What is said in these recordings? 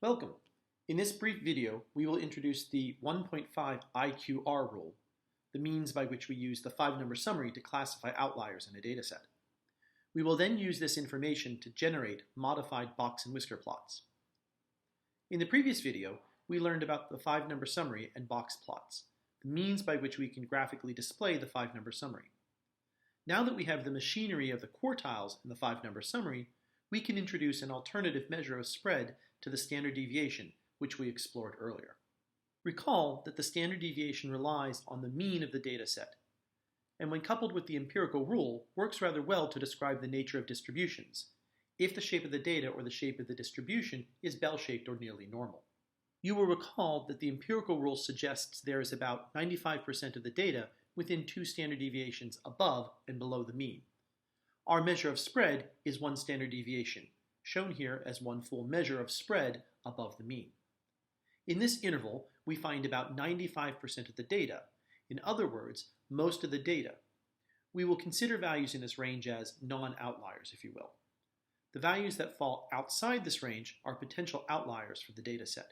Welcome. In this brief video, we will introduce the 1.5 IQR rule, the means by which we use the five-number summary to classify outliers in a dataset. We will then use this information to generate modified box and whisker plots. In the previous video, we learned about the five-number summary and box plots, the means by which we can graphically display the five-number summary. Now that we have the machinery of the quartiles in the five-number summary, we can introduce an alternative measure of spread to the standard deviation, which we explored earlier. Recall that the standard deviation relies on the mean of the dataset, and when coupled with the empirical rule, works rather well to describe the nature of distributions, if the shape of the data or the shape of the distribution is bell-shaped or nearly normal. You will recall that the empirical rule suggests there is about 95% of the data within two standard deviations above and below the mean. Our measure of spread is one standard deviation, shown here as one full measure of spread above the mean. In this interval, we find about 95% of the data, in other words, most of the data. We will consider values in this range as non-outliers, if you will. The values that fall outside this range are potential outliers for the dataset.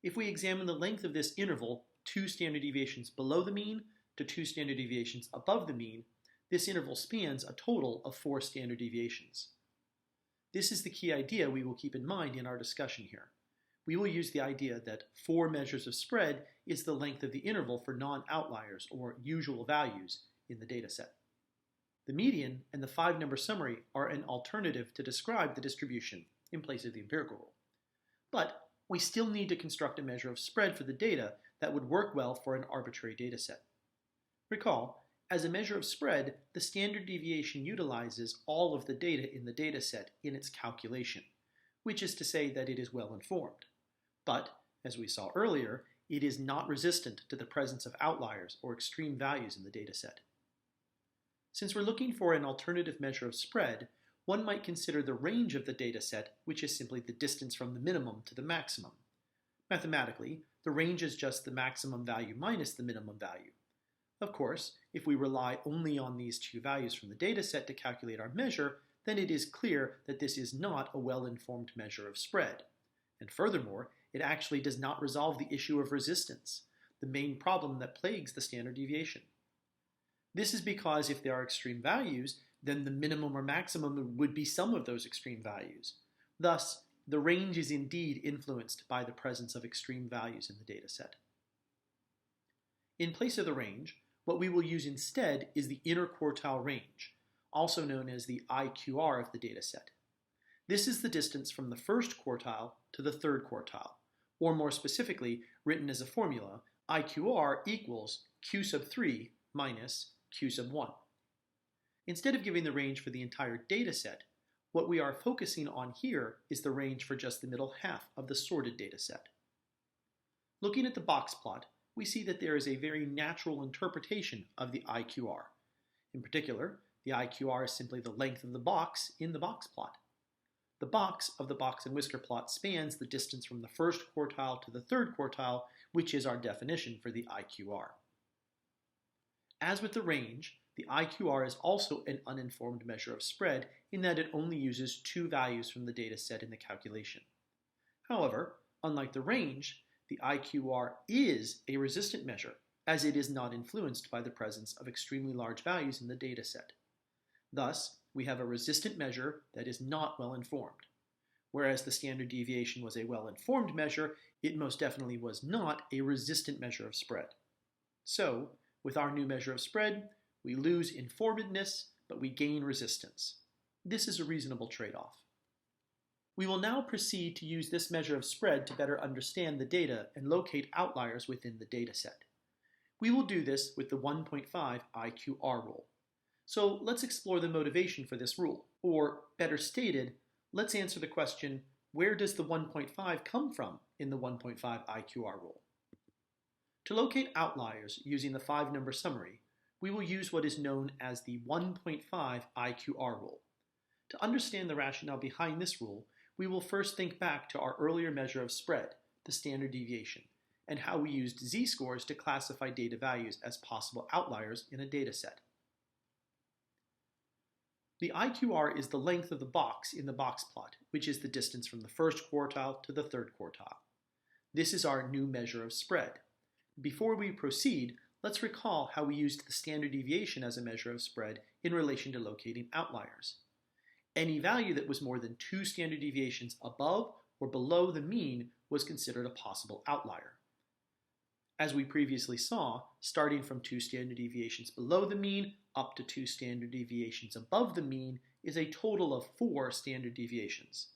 If we examine the length of this interval, two standard deviations below the mean to two standard deviations above the mean, this interval spans a total of 4 standard deviations. This is the key idea we will keep in mind in our discussion here. We will use the idea that 4 measures of spread is the length of the interval for non-outliers or usual values in the dataset. The median and the five-number summary are an alternative to describe the distribution in place of the empirical rule. But we still need to construct a measure of spread for the data that would work well for an arbitrary dataset. Recall, as a measure of spread, the standard deviation utilizes all of the data in the dataset in its calculation, which is to say that it is well informed. But, as we saw earlier, it is not resistant to the presence of outliers or extreme values in the dataset. Since we're looking for an alternative measure of spread, one might consider the range of the dataset, which is simply the distance from the minimum to the maximum. Mathematically, the range is just the maximum value minus the minimum value. Of course, if we rely only on these two values from the dataset to calculate our measure, then it is clear that this is not a well-informed measure of spread. And furthermore, it actually does not resolve the issue of resistance, the main problem that plagues the standard deviation. This is because if there are extreme values, then the minimum or maximum would be some of those extreme values. Thus, the range is indeed influenced by the presence of extreme values in the dataset. In place of the range, what we will use instead is the inner quartile range, also known as the IQR of the dataset. This is the distance from the first quartile to the third quartile, or more specifically, written as a formula, IQR equals Q sub 3 minus Q sub 1. Instead of giving the range for the entire dataset, what we are focusing on here is the range for just the middle half of the sorted dataset. Looking at the box plot, we see that there is a very natural interpretation of the IQR. In particular, the IQR is simply the length of the box in the box plot. The box of the box and whisker plot spans the distance from the first quartile to the third quartile, which is our definition for the IQR. As with the range, the IQR is also an uninformed measure of spread in that it only uses 2 values from the data set in the calculation. However, unlike the range, the IQR is a resistant measure, as it is not influenced by the presence of extremely large values in the dataset. Thus, we have a resistant measure that is not well informed. Whereas the standard deviation was a well-informed measure, it most definitely was not a resistant measure of spread. So, with our new measure of spread, we lose informedness, but we gain resistance. This is a reasonable trade-off. We will now proceed to use this measure of spread to better understand the data and locate outliers within the dataset. We will do this with the 1.5 IQR rule. So let's explore the motivation for this rule. Or, better stated, let's answer the question, where does the 1.5 come from in the 1.5 IQR rule? To locate outliers using the five-number summary, we will use what is known as the 1.5 IQR rule. To understand the rationale behind this rule, we will first think back to our earlier measure of spread, the standard deviation, and how we used z-scores to classify data values as possible outliers in a dataset. The IQR is the length of the box in the box plot, which is the distance from the first quartile to the third quartile. This is our new measure of spread. Before we proceed, let's recall how we used the standard deviation as a measure of spread in relation to locating outliers. Any value that was more than 2 standard deviations above or below the mean was considered a possible outlier. As we previously saw, starting from 2 standard deviations below the mean up to 2 standard deviations above the mean is a total of 4 standard deviations.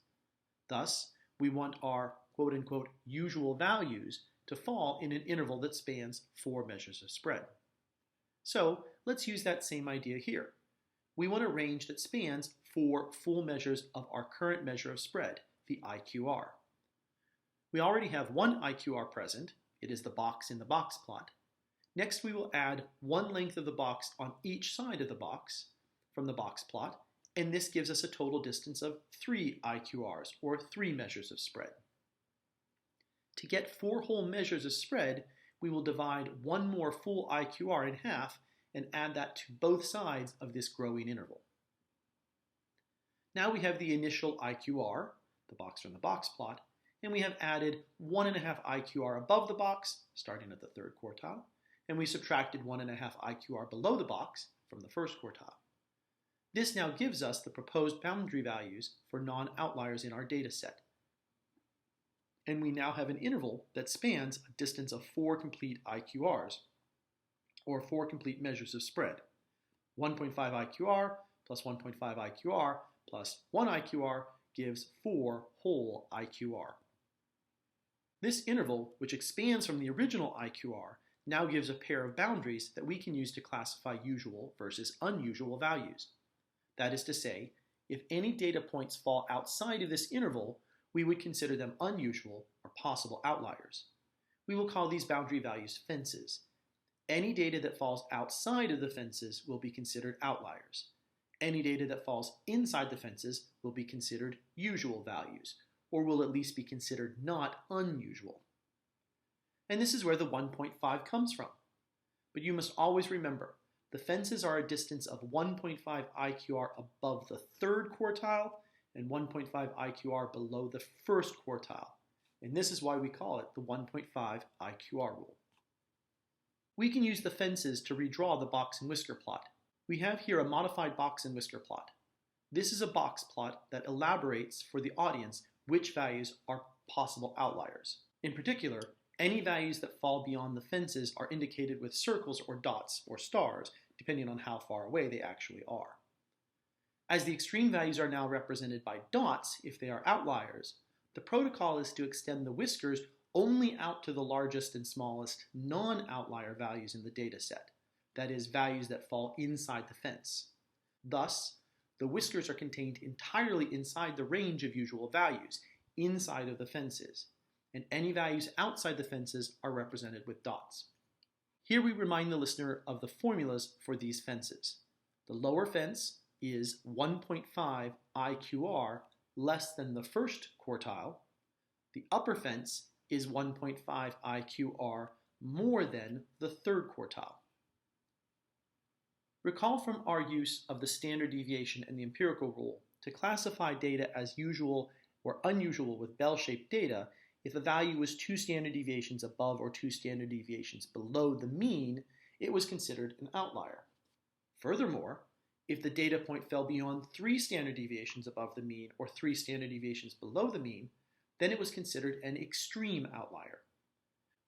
Thus, we want our quote-unquote usual values to fall in an interval that spans 4 measures of spread. So let's use that same idea here. We want a range that spans 4 full measures of our current measure of spread, the IQR. We already have one IQR present. It is the box in the box plot. Next, we will add one length of the box on each side of the box from the box plot, and this gives us a total distance of 3 IQRs, or 3 measures of spread. To get 4 whole measures of spread, we will divide one more full IQR in half and add that to both sides of this growing interval. Now we have the initial IQR, the box from the box plot, and we have added 1.5 IQR above the box, starting at the third quartile, and we subtracted 1.5 IQR below the box from the first quartile. This now gives us the proposed boundary values for non-outliers in our data set. And we now have an interval that spans a distance of 4 complete IQRs, or 4 complete measures of spread. 1.5 IQR plus 1.5 IQR plus 1 IQR gives 4 whole IQR. This interval, which expands from the original IQR, now gives a pair of boundaries that we can use to classify usual versus unusual values. That is to say, if any data points fall outside of this interval, we would consider them unusual or possible outliers. We will call these boundary values fences. Any data that falls outside of the fences will be considered outliers. Any data that falls inside the fences will be considered usual values, or will at least be considered not unusual. And this is where the 1.5 comes from. But you must always remember, the fences are a distance of 1.5 IQR above the third quartile and 1.5 IQR below the first quartile. And this is why we call it the 1.5 IQR rule. We can use the fences to redraw the box and whisker plot. We have here a modified box and whisker plot. This is a box plot that elaborates for the audience which values are possible outliers. In particular, any values that fall beyond the fences are indicated with circles or dots or stars, depending on how far away they actually are. As the extreme values are now represented by dots if they are outliers, the protocol is to extend the whiskers only out to the largest and smallest non-outlier values in the data set, that is, values that fall inside the fence. Thus, the whiskers are contained entirely inside the range of usual values, inside of the fences, and any values outside the fences are represented with dots. Here we remind the listener of the formulas for these fences. The lower fence is 1.5 IQR less than the first quartile. The upper fence is 1.5 IQR more than the third quartile. Recall from our use of the standard deviation and the empirical rule to classify data as usual or unusual with bell-shaped data. If a value was 2 standard deviations above or 2 standard deviations below the mean, it was considered an outlier. Furthermore, if the data point fell beyond 3 standard deviations above the mean or 3 standard deviations below the mean, then it was considered an extreme outlier.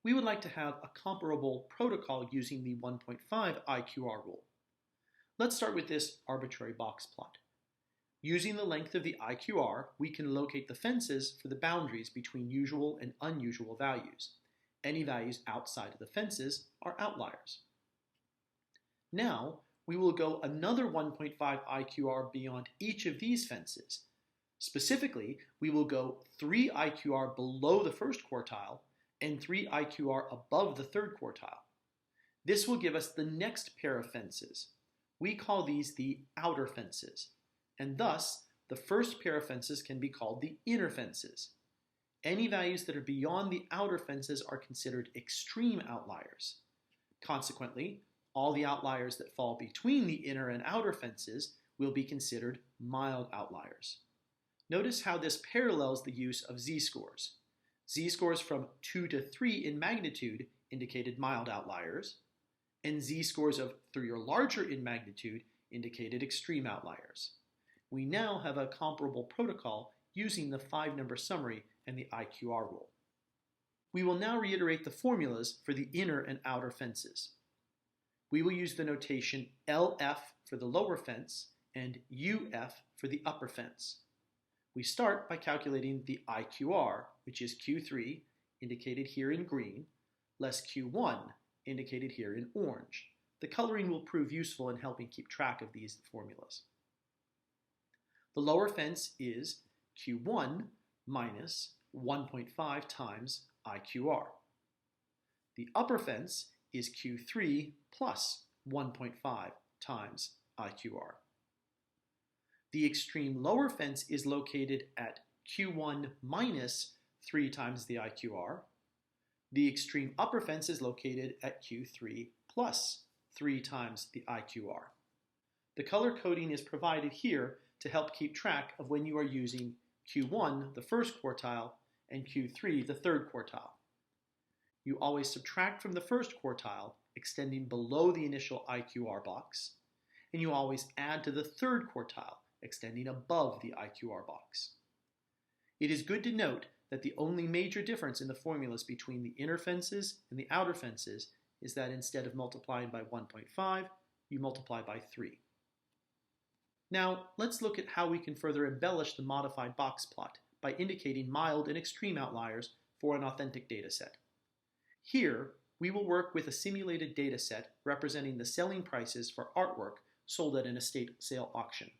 We would like to have a comparable protocol using the 1.5 IQR rule. Let's start with this arbitrary box plot. Using the length of the IQR, we can locate the fences for the boundaries between usual and unusual values. Any values outside of the fences are outliers. Now, we will go another 1.5 IQR beyond each of these fences. Specifically, we will go 3 IQR below the first quartile and 3 IQR above the third quartile. This will give us the next pair of fences. We call these the outer fences, and thus the first pair of fences can be called the inner fences. Any values that are beyond the outer fences are considered extreme outliers. Consequently, all the outliers that fall between the inner and outer fences will be considered mild outliers. Notice how this parallels the use of z-scores. Z-scores from 2 to 3 in magnitude indicated mild outliers, and z-scores of 3 or larger in magnitude indicated extreme outliers. We now have a comparable protocol using the 5-number summary and the IQR rule. We will now reiterate the formulas for the inner and outer fences. We will use the notation LF for the lower fence and UF for the upper fence. We start by calculating the IQR, which is Q3, indicated here in green, less Q1, indicated here in orange. The coloring will prove useful in helping keep track of these formulas. The lower fence is Q1 minus 1.5 times IQR. The upper fence is Q3 plus 1.5 times IQR. The extreme lower fence is located at Q1 minus 3 times the IQR. The extreme upper fence is located at Q3 plus 3 times the IQR. The color coding is provided here to help keep track of when you are using Q1, the first quartile, and Q3, the third quartile. You always subtract from the first quartile, extending below the initial IQR box, and you always add to the third quartile, extending above the IQR box. It is good to note that the only major difference in the formulas between the inner fences and the outer fences is that instead of multiplying by 1.5, you multiply by 3. Now, let's look at how we can further embellish the modified box plot by indicating mild and extreme outliers for an authentic data set. Here, we will work with a simulated data set representing the selling prices for artwork sold at an estate sale auction.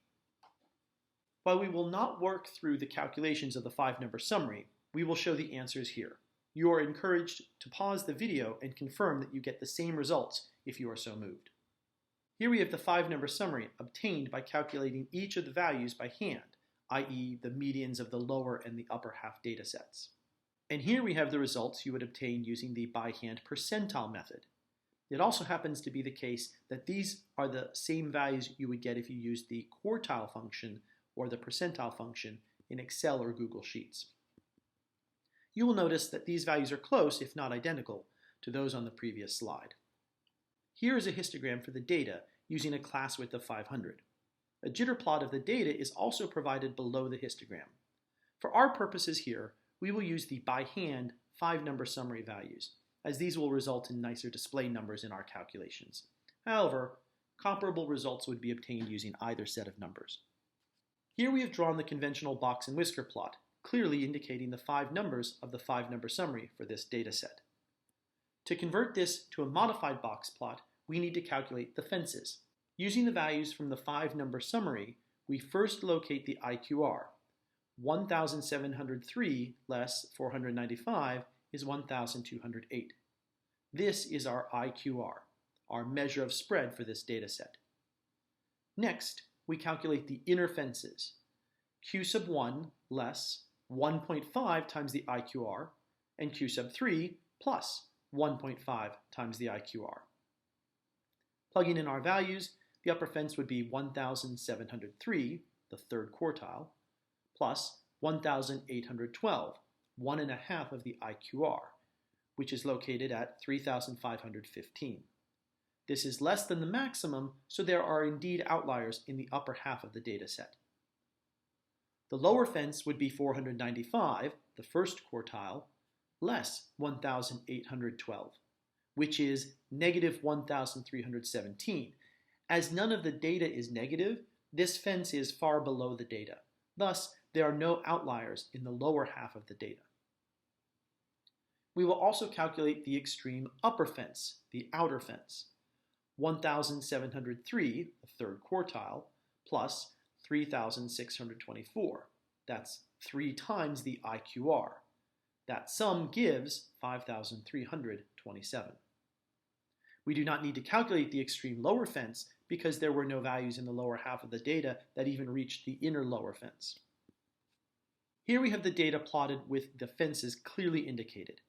While we will not work through the calculations of the 5-number summary, we will show the answers here. You are encouraged to pause the video and confirm that you get the same results if you are so moved. Here we have the 5-number summary obtained by calculating each of the values by hand, i.e. the medians of the lower and the upper half data sets. And here we have the results you would obtain using the by-hand percentile method. It also happens to be the case that these are the same values you would get if you used the quartile function or the percentile function in Excel or Google Sheets. You will notice that these values are close, if not identical, to those on the previous slide. Here is a histogram for the data using a class width of 500. A jitter plot of the data is also provided below the histogram. For our purposes here, we will use the by-hand 5-number summary values, as these will result in nicer display numbers in our calculations. However, comparable results would be obtained using either set of numbers. Here we have drawn the conventional box and whisker plot, clearly indicating the 5 numbers of the 5-number summary for this data set. To convert this to a modified box plot, we need to calculate the fences. Using the values from the 5-number summary, we first locate the IQR. 1,703 less 495 is 1,208. This is our IQR, our measure of spread for this data set. Next, we calculate the inner fences. Q sub 1 less 1.5 times the IQR, and Q sub 3 plus 1.5 times the IQR. Plugging in our values, the upper fence would be 1,703, the third quartile, plus 1,812, 1.5 of the IQR, which is located at 3,515. This is less than the maximum, so there are indeed outliers in the upper half of the data set. The lower fence would be 495, the first quartile, less 1,812, which is negative 1,317. As none of the data is negative, this fence is far below the data. Thus, there are no outliers in the lower half of the data. We will also calculate the extreme upper fence, the outer fence. 1,703, the third quartile, plus 3,624. That's 3 times the IQR. That sum gives 5,327. We do not need to calculate the extreme lower fence because there were no values in the lower half of the data that even reached the inner lower fence. Here we have the data plotted with the fences clearly indicated.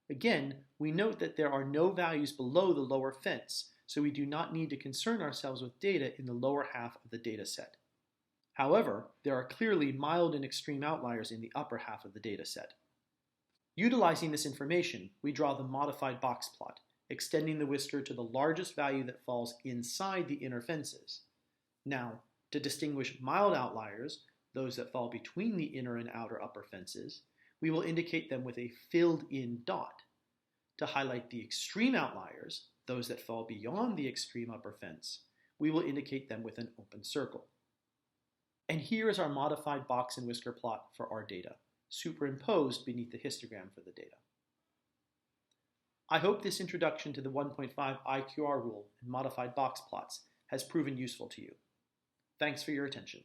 Again, we note that there are no values below the lower fence, so we do not need to concern ourselves with data in the lower half of the data set. However, there are clearly mild and extreme outliers in the upper half of the data set. Utilizing this information, we draw the modified box plot, extending the whisker to the largest value that falls inside the inner fences. Now, to distinguish mild outliers, those that fall between the inner and outer upper fences, we will indicate them with a filled-in dot. To highlight the extreme outliers, those that fall beyond the extreme upper fence, we will indicate them with an open circle. And here is our modified box and whisker plot for our data, superimposed beneath the histogram for the data. I hope this introduction to the 1.5 IQR rule and modified box plots has proven useful to you. Thanks for your attention.